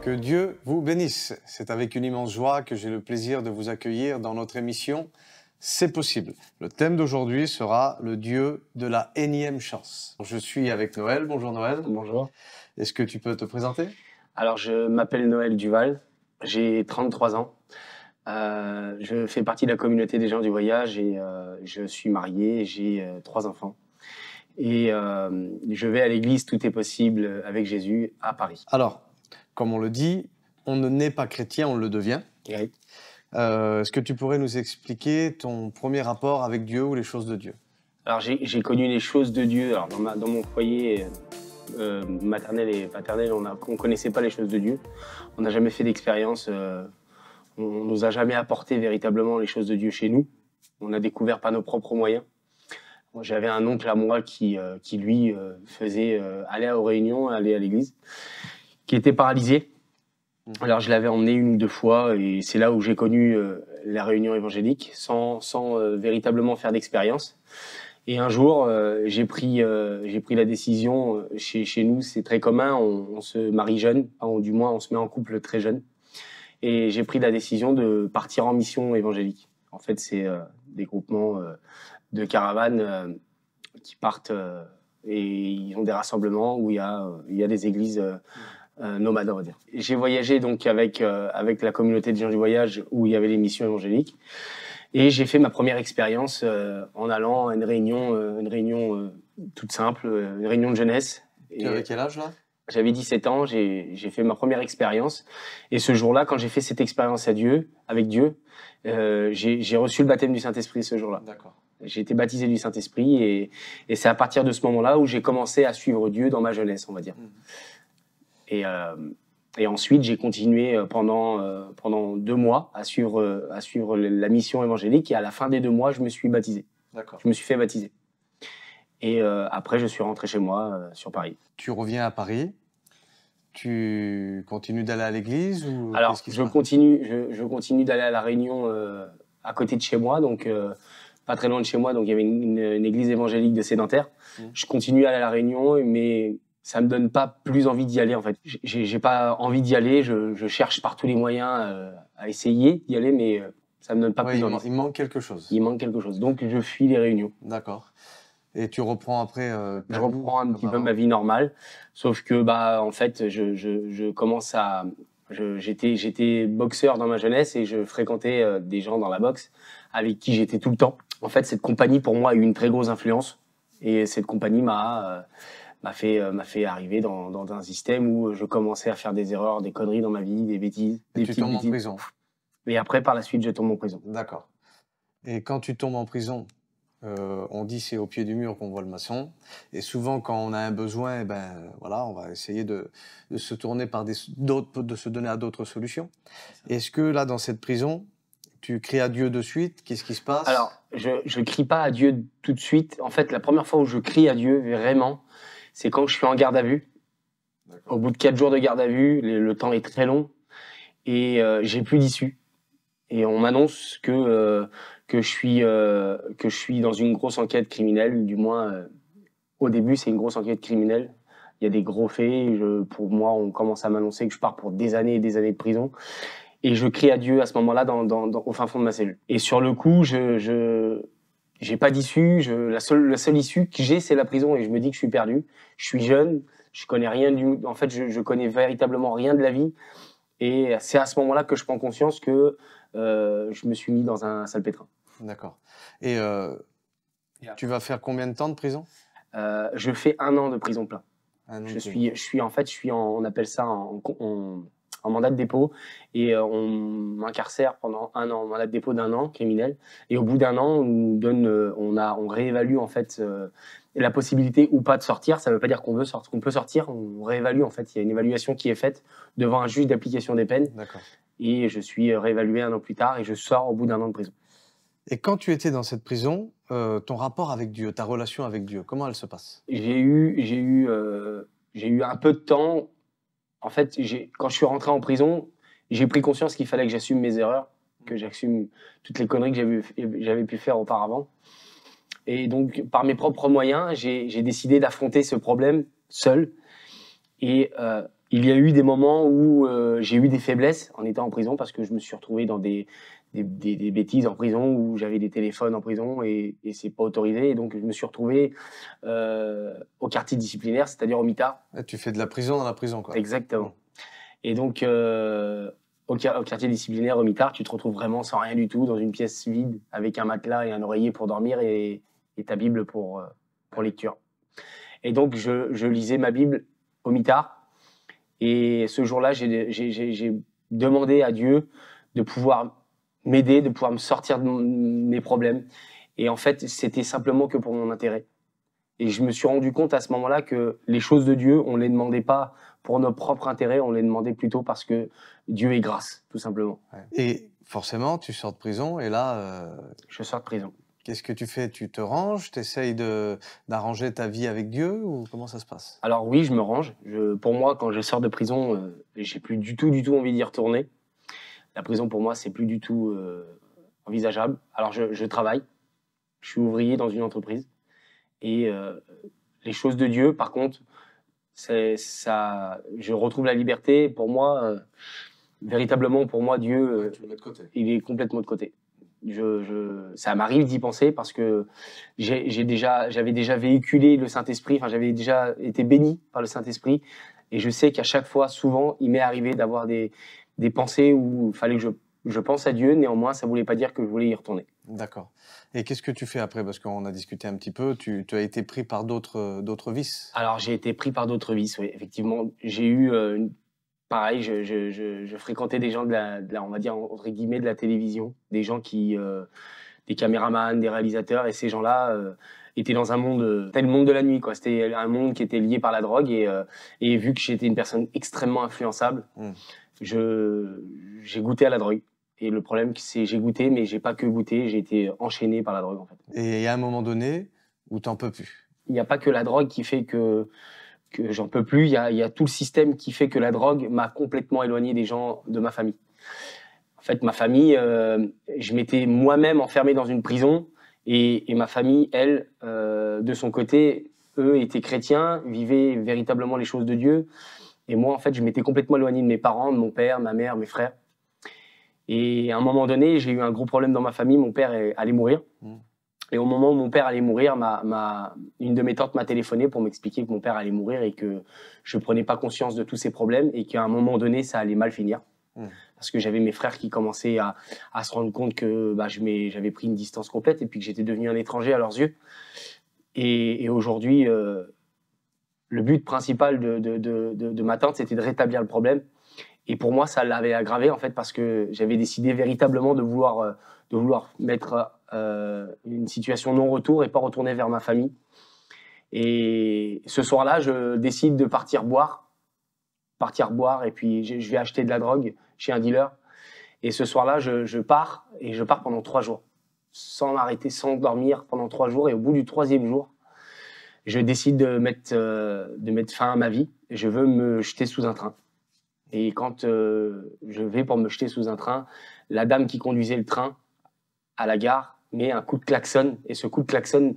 Que Dieu vous bénisse. C'est avec une immense joie que j'ai le plaisir de vous accueillir dans notre émission C'est possible. Le thème d'aujourd'hui sera le Dieu de la énième chance. Je suis avec Noël. Bonjour Noël. Bonjour. Est-ce que tu peux te présenter? Alors, je m'appelle Noël Duval, j'ai 33 ans. Je fais partie de la communauté des gens du voyage et je suis marié, j'ai 3 enfants. Et je vais à l'église Tout est possible avec Jésus à Paris. Alors, comme on le dit, on ne naît pas chrétien, on le devient. Oui. Est-ce que tu pourrais nous expliquer ton premier rapport avec Dieu ou les choses de Dieu? Alors, j'ai connu les choses de Dieu. Alors, dans mon foyer maternel et paternel, on ne connaissait pas les choses de Dieu. On n'a jamais fait d'expérience. On ne nous a jamais apporté véritablement les choses de Dieu chez nous. On a découvert par nos propres moyens. J'avais un oncle à moi qui lui, faisait aller aux réunions, aller à l'église, qui était paralysé. Alors, je l'avais emmené 1 ou 2 fois et c'est là où j'ai connu la réunion évangélique sans véritablement faire d'expérience. Et un jour, j'ai pris la décision, chez nous, c'est très commun, on se marie jeune, ou du moins on se met en couple très jeune. Et j'ai pris la décision de partir en mission évangélique. En fait, c'est des groupements de caravanes qui partent et ils ont des rassemblements où il y a des églises nomades, on va dire. J'ai voyagé donc avec la communauté des gens du voyage où il y avait les missions évangéliques. Et j'ai fait ma première expérience en allant à une réunion toute simple, une réunion de jeunesse. Tu avais quel âge là? J'avais 17 ans, j'ai fait ma première expérience. Et ce jour-là, quand j'ai fait cette expérience avec Dieu, j'ai reçu le baptême du Saint-Esprit ce jour-là. D'accord. J'ai été baptisé du Saint-Esprit et c'est à partir de ce moment-là où j'ai commencé à suivre Dieu dans ma jeunesse, on va dire. Et ensuite, j'ai continué pendant 2 mois à suivre la mission évangélique. Et à la fin des 2 mois, je me suis baptisé. D'accord. Je me suis fait baptiser. Et après, je suis rentré chez moi sur Paris. Tu reviens à Paris. Tu continues d'aller à l'église ou Alors, qu'est-ce qui se je continue d'aller à la Réunion à côté de chez moi, donc pas très loin de chez moi. Donc, il y avait une église évangélique de sédentaires. Je continue à aller à la Réunion, mais ça me donne pas plus envie d'y aller en fait. J'ai pas envie d'y aller. Je cherche par tous les moyens à essayer d'y aller, mais ça me donne pas plus envie. Il manque quelque chose. Il manque quelque chose. Donc je fuis les réunions. D'accord. Et tu reprends après Je reprends un petit peu ma vie normale, sauf que en fait je commence à j'étais boxeur dans ma jeunesse et je fréquentais des gens dans la boxe avec qui j'étais tout le temps. En fait, cette compagnie pour moi a eu une très grosse influence et cette compagnie m'a fait arriver dans un système où je commençais à faire des erreurs, des conneries dans ma vie, des bêtises, des petites tombes bêtises. en prison. Et après, par la suite, je tombe en prison. D'accord. Et quand tu tombes en prison, on dit c'est au pied du mur qu'on voit le maçon. Et souvent, quand on a un besoin, voilà, on va essayer de se tourner de se donner à d'autres solutions. Est-ce que là, dans cette prison, tu cries à Dieu de suite? Qu'est-ce qui se passe? Alors, je crie pas à Dieu tout de suite. En fait, la première fois où je crie à Dieu, vraiment, c'est quand je suis en garde à vue. Au bout de 4 jours de garde à vue, le temps est très long et j'ai plus d'issue. Et on m'annonce que je suis dans une grosse enquête criminelle. Du moins, au début, c'est une grosse enquête criminelle. Il y a des gros faits. Pour moi, on commence à m'annoncer que je pars pour des années et des années de prison. Et je crie à Dieu à ce moment-là au fin fond de ma cellule. Et sur le coup, j'ai pas d'issue. La seule issue que j'ai, c'est la prison. Et je me dis que je suis perdu. Je suis jeune. Je connais rien en fait, je connais véritablement rien de la vie. Et c'est à ce moment-là que je prends conscience que je me suis mis dans un salpêtrin. D'accord. Et tu vas faire combien de temps de prison? Je fais 1 an de prison plein. On appelle ça en mandat de dépôt et on m'incarcère pendant 1 an, mandat de dépôt d'1 an criminel. Et au bout d'1 an, on réévalue en fait la possibilité ou pas de sortir. Ça ne veut pas dire qu'on peut sortir. On réévalue en fait. Il y a une évaluation qui est faite devant un juge d'application des peines. D'accord. Et je suis réévalué 1 an plus tard et je sors au bout d'1 an de prison. Et quand tu étais dans cette prison, ton rapport avec Dieu, ta relation avec Dieu, comment elle se passe? J'ai eu un peu de temps. En fait, quand je suis rentré en prison, j'ai pris conscience qu'il fallait que j'assume mes erreurs, que j'assume toutes les conneries que j'avais pu faire auparavant. Et donc, par mes propres moyens, j'ai décidé d'affronter ce problème seul. Et Il y a eu des moments où j'ai eu des faiblesses en étant en prison parce que je me suis retrouvé dans des bêtises en prison où j'avais des téléphones en prison et c'est pas autorisé. Et donc, je me suis retrouvé au quartier disciplinaire, c'est-à-dire au mitard. Ouais, tu fais de la prison dans la prison, quoi. Exactement. Et donc, au quartier disciplinaire, au mitard, tu te retrouves vraiment sans rien du tout, dans une pièce vide, avec un matelas et un oreiller pour dormir et ta Bible pour lecture. Et donc, je lisais ma Bible au mitard. Et ce jour-là, j'ai demandé à Dieu de pouvoir m'aider, de pouvoir me sortir de mes problèmes. Et en fait, c'était simplement que pour mon intérêt. Et je me suis rendu compte à ce moment-là que les choses de Dieu, on ne les demandait pas pour notre propre intérêt, on les demandait plutôt parce que Dieu est grâce, tout simplement. Ouais. Et forcément, tu sors de prison et là, Je sors de prison. qu'est-ce que tu fais? Tu te ranges? Tu essayes d'arranger ta vie avec Dieu ou comment ça se passe? Alors oui, je me range. Pour moi, quand je sors de prison, j'ai plus du tout envie d'y retourner. La prison, pour moi, c'est plus du tout envisageable. Alors je travaille, je suis ouvrier dans une entreprise. Et les choses de Dieu, par contre, je retrouve la liberté. Pour moi, véritablement, pour moi, Dieu, Tu le mets de côté. il est complètement de côté. Ça m'arrive d'y penser parce que j'avais déjà véhiculé le Saint-Esprit, enfin, j'avais déjà été béni par le Saint-Esprit. Et je sais qu'à chaque fois, souvent, il m'est arrivé d'avoir des pensées où il fallait que je pense à Dieu. Néanmoins, ça ne voulait pas dire que je voulais y retourner. D'accord. Et qu'est-ce que tu fais après? Parce qu'on a discuté un petit peu, tu as été pris par d'autres vices. Alors, j'ai été pris par d'autres vices, oui, effectivement. J'ai eu, pareil, je fréquentais des gens on va dire, entre guillemets, de la télévision, des gens des caméramans, des réalisateurs, et ces gens-là étaient dans un monde, c'était le monde de la nuit, quoi. C'était un monde qui était lié par la drogue, et vu que j'étais une personne extrêmement influençable, j'ai goûté à la drogue. Et le problème, c'est que j'ai goûté, mais j'ai pas que goûté, j'ai été enchaîné par la drogue, en fait. Et il y a un moment donné où t'en peux plus. Il n'y a pas que la drogue qui fait que j'en peux plus. Il y a tout le système qui fait que la drogue m'a complètement éloigné des gens de ma famille. En fait, ma famille, je m'étais moi-même enfermé dans une prison et ma famille, elle, de son côté, eux étaient chrétiens, vivaient véritablement les choses de Dieu. Et moi, en fait, je m'étais complètement éloigné de mes parents, de mon père, ma mère, mes frères. Et à un moment donné, j'ai eu un gros problème dans ma famille. Mon père allait mourir. Et au moment où mon père allait mourir, une de mes tantes m'a téléphoné pour m'expliquer que mon père allait mourir et que je ne prenais pas conscience de tous ces problèmes et qu'à un moment donné, ça allait mal finir. Parce que j'avais mes frères qui commençaient à se rendre compte que j'avais pris une distance complète et puis que j'étais devenu un étranger à leurs yeux. Et aujourd'hui, le but principal de ma tante, c'était de rétablir le problème. Et pour moi, ça l'avait aggravé, en fait, parce que j'avais décidé véritablement de vouloir mettre une situation non-retour et pas retourner vers ma famille. Et ce soir-là, je décide de partir boire, et puis je vais acheter de la drogue chez un dealer. Et ce soir-là, je pars pendant 3 jours, sans m'arrêter, sans dormir pendant 3 jours. Et au bout du 3e jour, je décide de mettre fin à ma vie. Je veux me jeter sous un train. Et quand je vais pour me jeter sous un train, la dame qui conduisait le train à la gare met un coup de klaxon. Et ce coup de klaxon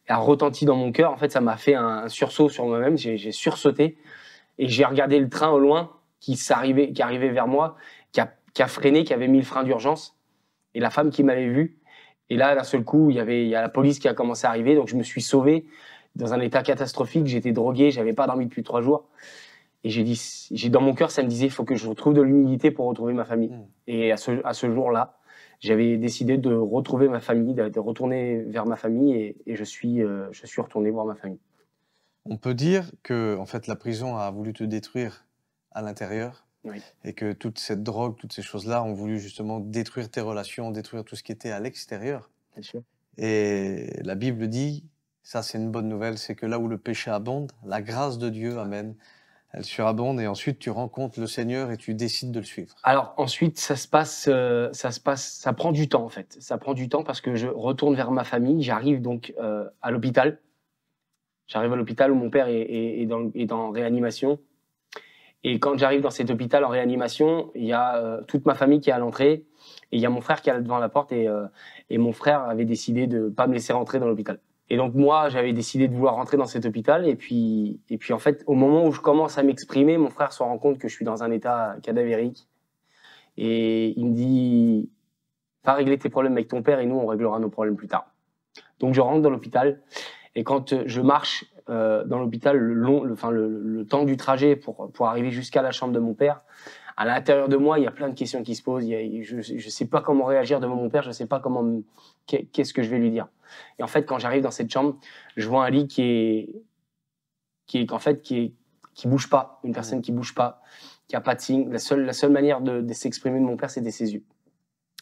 a retenti dans mon cœur. En fait, ça m'a fait un sursaut sur moi-même. J'ai sursauté. Et j'ai regardé le train au loin qui arrivait vers moi, qui a freiné, qui avait mis le frein d'urgence. Et la femme qui m'avait vu. Et là, d'un seul coup, il y a la police qui a commencé à arriver. Donc, je me suis sauvé dans un état catastrophique. J'étais drogué. Je n'avais pas dormi depuis 3 jours. Et dans mon cœur, ça me disait, il faut que je retrouve de l'humilité pour retrouver ma famille. Et à ce jour-là, j'avais décidé de retrouver ma famille, de retourner vers ma famille, et je suis retourné voir ma famille. On peut dire que, en fait, la prison a voulu te détruire à l'intérieur, Oui. et que toute cette drogue, toutes ces choses-là ont voulu justement détruire tes relations, détruire tout ce qui était à l'extérieur. Bien sûr. Et la Bible dit, ça c'est une bonne nouvelle, c'est que là où le péché abonde, la grâce de Dieu, amen, elle surabonde, et ensuite tu rencontres le Seigneur et tu décides de le suivre. Alors ensuite, ça prend du temps, en fait. Ça prend du temps parce que je retourne vers ma famille. J'arrive donc à l'hôpital. J'arrive à l'hôpital où mon père est en réanimation. Et quand j'arrive dans cet hôpital en réanimation, il y a toute ma famille qui est à l'entrée et il y a mon frère qui est devant la porte, et mon frère avait décidé de ne pas me laisser rentrer dans l'hôpital. Et donc moi, j'avais décidé de vouloir rentrer dans cet hôpital. Et puis en fait, au moment où je commence à m'exprimer, mon frère se rend compte que je suis dans un état cadavérique. Et il me dit, va régler tes problèmes avec ton père et nous, on réglera nos problèmes plus tard. Donc je rentre dans l'hôpital. Et quand je marche dans l'hôpital le temps du trajet pour arriver jusqu'à la chambre de mon père, à l'intérieur de moi, il y a plein de questions qui se posent. Je ne sais pas comment réagir devant mon père. Je ne sais pas qu'est-ce que je vais lui dire. Et en fait, quand j'arrive dans cette chambre, je vois un lit qui bouge pas. Une personne qui bouge pas, qui a pas de signe. La seule manière de s'exprimer de mon père, c'était ses yeux.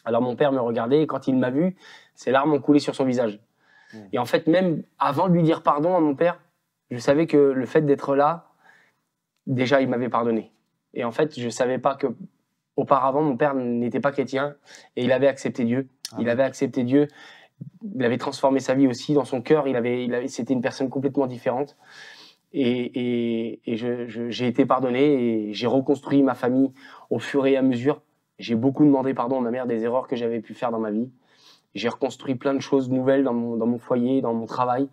Alors mon père me regardait et quand il m'a vu, ses larmes ont coulé sur son visage. Et en fait, même avant de lui dire pardon à mon père, je savais que le fait d'être là, déjà, il m'avait pardonné. Et en fait, je savais pas que auparavant, mon père n'était pas chrétien et il avait accepté Dieu. Il avait accepté Dieu. Il avait transformé sa vie aussi dans son cœur. C'était une personne complètement différente. Et j'ai été pardonné et j'ai reconstruit ma famille au fur et à mesure. J'ai beaucoup demandé pardon à ma mère des erreurs que j'avais pu faire dans ma vie. J'ai reconstruit plein de choses nouvelles dans mon foyer, dans mon travail.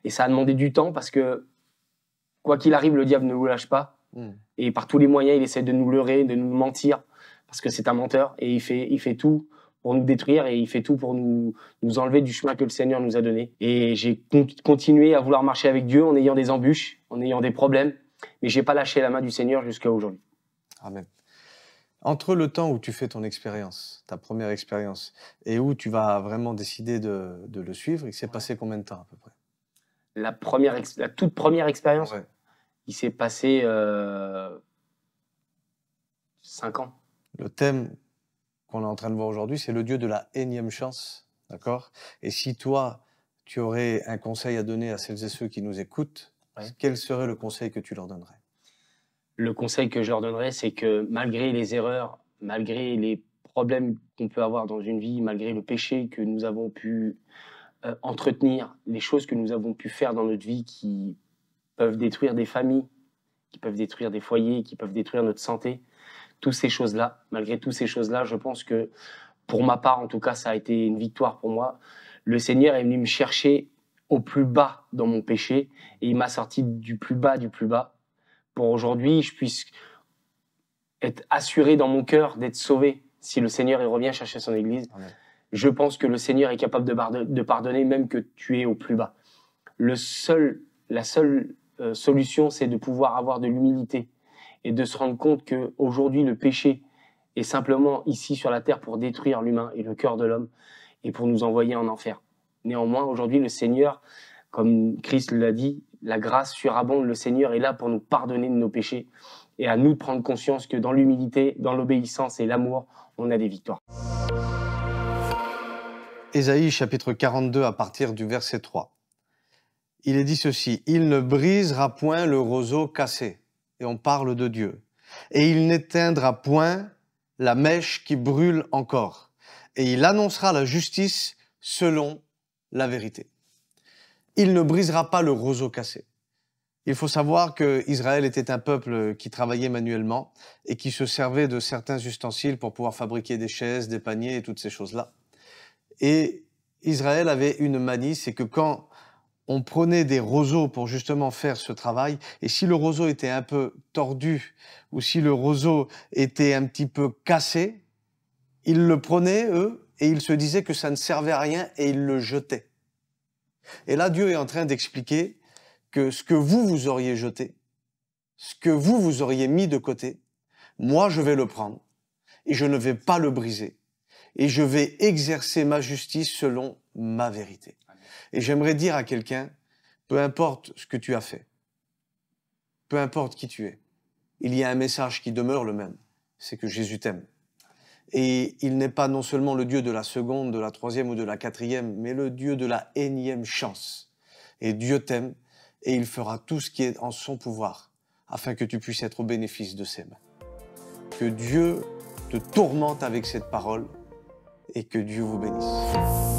Et ça a demandé du temps parce que, quoi qu'il arrive, le diable ne nous lâche pas. Et par tous les moyens, il essaie de nous leurrer, de nous mentir, parce que c'est un menteur. Et il fait tout pour nous détruire et il fait tout pour nous enlever du chemin que le Seigneur nous a donné. Et j'ai continué à vouloir marcher avec Dieu en ayant des embûches, en ayant des problèmes. Mais j'ai pas lâché la main du Seigneur jusqu'à aujourd'hui. Amen. Entre le temps où tu fais ton expérience, ta première expérience, et où tu vas vraiment décider de le suivre, il s'est passé combien de temps à peu près? La toute première expérience, il s'est passé 5 ans. Le thème qu'on est en train de voir aujourd'hui, c'est le Dieu de la énième chance, d'accord? Et si toi, tu aurais un conseil à donner à celles et ceux qui nous écoutent, quel serait le conseil que tu leur donnerais? Le conseil que je leur donnerais, c'est que malgré les erreurs, malgré les problèmes qu'on peut avoir dans une vie, malgré le péché que nous avons pu entretenir, les choses que nous avons pu faire dans notre vie qui peuvent détruire des familles, qui peuvent détruire des foyers, qui peuvent détruire notre santé, toutes ces choses-là, malgré toutes ces choses-là, je pense que pour ma part, en tout cas, ça a été une victoire pour moi. Le Seigneur est venu me chercher au plus bas dans mon péché et il m'a sorti du plus bas pour aujourd'hui, je puisse être assuré dans mon cœur d'être sauvé si le Seigneur revient chercher son Église. Amen. Je pense que le Seigneur est capable de pardonner même que tu es au plus bas. La seule solution, c'est de pouvoir avoir de l'humilité et de se rendre compte qu'aujourd'hui, le péché est simplement ici sur la terre pour détruire l'humain et le cœur de l'homme et pour nous envoyer en enfer. Néanmoins, aujourd'hui, le Seigneur, comme Christ l'a dit, la grâce surabonde, le Seigneur est là pour nous pardonner de nos péchés et à nous de prendre conscience que dans l'humilité, dans l'obéissance et l'amour, on a des victoires. Ésaïe chapitre 42 à partir du verset 3. Il est dit ceci, « Il ne brisera point le roseau cassé », et on parle de Dieu, « et il n'éteindra point la mèche qui brûle encore, et il annoncera la justice selon la vérité. » Il ne brisera pas le roseau cassé. Il faut savoir que Israël était un peuple qui travaillait manuellement et qui se servait de certains ustensiles pour pouvoir fabriquer des chaises, des paniers et toutes ces choses-là. Et Israël avait une manie, c'est que quand on prenait des roseaux pour justement faire ce travail, et si le roseau était un peu tordu ou si le roseau était un petit peu cassé, ils le prenaient, eux, et ils se disaient que ça ne servait à rien et ils le jetaient. Et là, Dieu est en train d'expliquer que ce que vous auriez jeté, ce que vous auriez mis de côté, moi, je vais le prendre et je ne vais pas le briser. Et je vais exercer ma justice selon ma vérité. Et j'aimerais dire à quelqu'un, peu importe ce que tu as fait, peu importe qui tu es, il y a un message qui demeure le même, c'est que Jésus t'aime. Et il n'est pas non seulement le Dieu de la seconde, de la troisième ou de la quatrième, mais le Dieu de la énième chance. Et Dieu t'aime et il fera tout ce qui est en son pouvoir afin que tu puisses être au bénéfice de ses mains. Que Dieu te tourmente avec cette parole et que Dieu vous bénisse.